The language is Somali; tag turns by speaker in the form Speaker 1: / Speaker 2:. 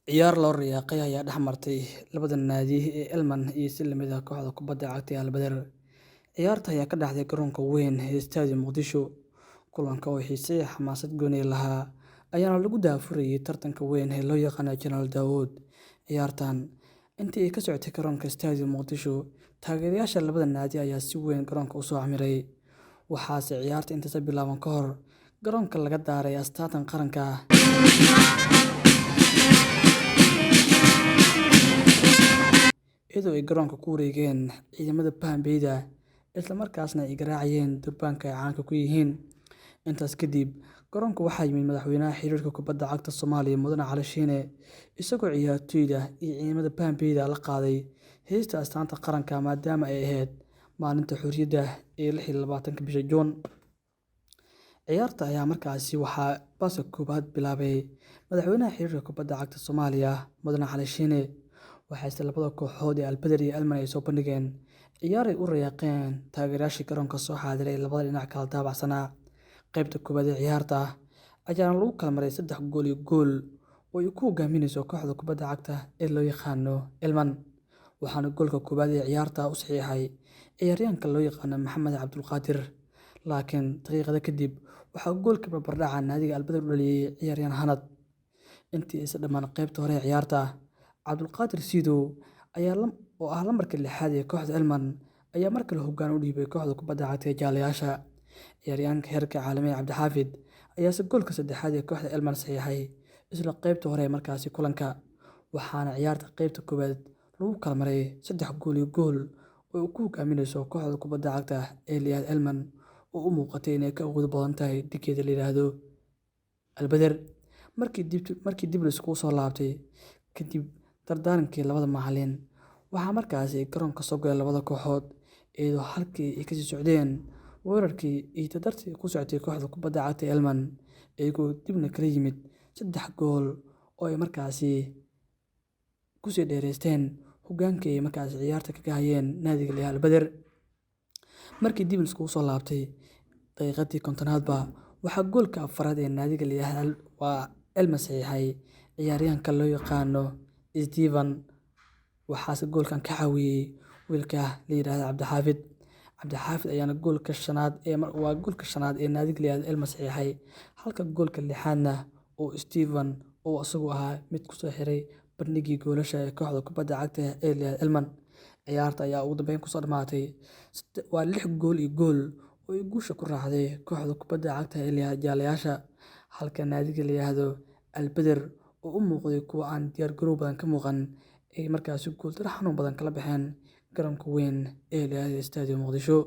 Speaker 1: Ciyaar loo riyaaqay ayaa dhex martay labada naadi ee Elman iyo si lamid ah kooxda kubadda cagta ee Al-Badr. Ciyaarta ayaa ka dhacday garoonka weyn ee Stadium Muqdisho. Kulanka oo xiise iyo xamaasad gooni lahaa ayaana lagu daafurayay tartanka weyn ee loo yaqaan General Dawood. Ciyaartan intii ay ka socotay garoonka Stadium Muqdisho, taageerayaasha labada naadi ayaa si weyn garoonka u soo camiray. Waxaase ciyaarta intaas bilaaban ka hor garoonka laga daaray astaanta qaranka iyadoo ay garoonka ku wareegeen ciidamada Pambeyda, isla markaasna ay garaacayeen durbaanka ay caanka ku yihiin. Intaas kadib, garoonka waxaa yimid madaxweynaha xiriirka kubadda cagta Soomaaliya Mudane Cali Shiine, isagoo ciyaartoyda iyo ciidamada Pambeyda la qaaday heesta astaanta qaranka maadaama ay ahayd maalinta xorriyadda ee 26 bisha Juun. Ciyaarta ayaa markaasi waxaa baaska koowaad bilaabay madaxweynaha xiriirka kubadda cagta Soomaaliya Mudane Cali Shiine. Waxaase labada kooxood ee Al-Badr iyo Elman ay soo bandhigeen ciyaar ay u riyaaqeen taageerayaashii garoonka soo xaadiray ee labada dhinac kala daabacsanaa. Qaybta koowaad ee ciyaarta ayaana lagu kala maray 3 gool iyo gool oo ay ku hogaaminayso kooxda kubadda cagta ee loo yaqaan Elman. Waxaana goolka koowaad ee ciyaarta u saxiixay ciyaaryahanka loo yaqaan Maxamed Cabdulqaadir. Laakiin daqiiqado kadib waxaa goolka barbardhaca naadiga Al-Badr u dhaliyay ciyaaryahan Hanad. Intii aysan dhammaan qaybta hore ee ciyaarta, Cabdulqaadir Sidow oo ah lambarka 6 ee kooxda Elman ayaa mar kale hoggaan u dhiibay kooxda kubadda cagta ee Jaalayaasha. Ciyaaryahanka heerka caalami Cabdixaafid ayaase goolka saddexaad ee kooxda Elman saxiixay isla qaybta hore ee markaasi kulanka. Waxaana ciyaarta qaybta koowaad lagu kala maray 3 gool iyo gool oo ay ku hogaaminayso kooxda kubadda cagta ee Elman oo u muuqatay inay ka awood badan tahay dhigeeda la yiraahdo Al-Badr. Markii dib la isugu soo laabtay kadib dardaarankii labada macallin, waxaa markaasi garoonka soo galay labada kooxood iyadoo halkii ay kasii socdeen weerarkii iyo dardartii ku socotay kooxda kubadda cagta ee Elman, iyagoo dibna kala yimid 3 gool oo ay markaasi ku sii dheereysteen hoggaankii ay markaasi ciyaarta kaga hayeen naadiga Al-Badr. Markii dib la isugu soo laabtay daqiiqadii 50aadba waxaa goolka afraad ee naadiga Elman saxiixay ciyaaryahanka loo yaqaan Steven. Waxaase goolkan ka caawiyay wiilka la yiraahdo Cabdixaafid. Cabdixaafid ayaana goolka shanaad ee naadiga Elman saxiixay, halka goolka 6aadna oo Steven oo isagu ahaa mid ku soo xiray bandhiggii goolasha ee kooxda kubadda cagta ee Elman. Ciyaarta ayaa ugu dambeyn ku soo dhamaatay 6 gool iyo gool oo ay guusha ku raacday kooxda kubadda cagta ee Jaalayaasha, halka naadiga la yiraahdo Al-Badr oo u muuqday kuwo aan diyaar garow badan ka muuqan ay markaasi guuldarro xanuun badan kala baxeen garoonka weyn ee Stadium Muqdisho.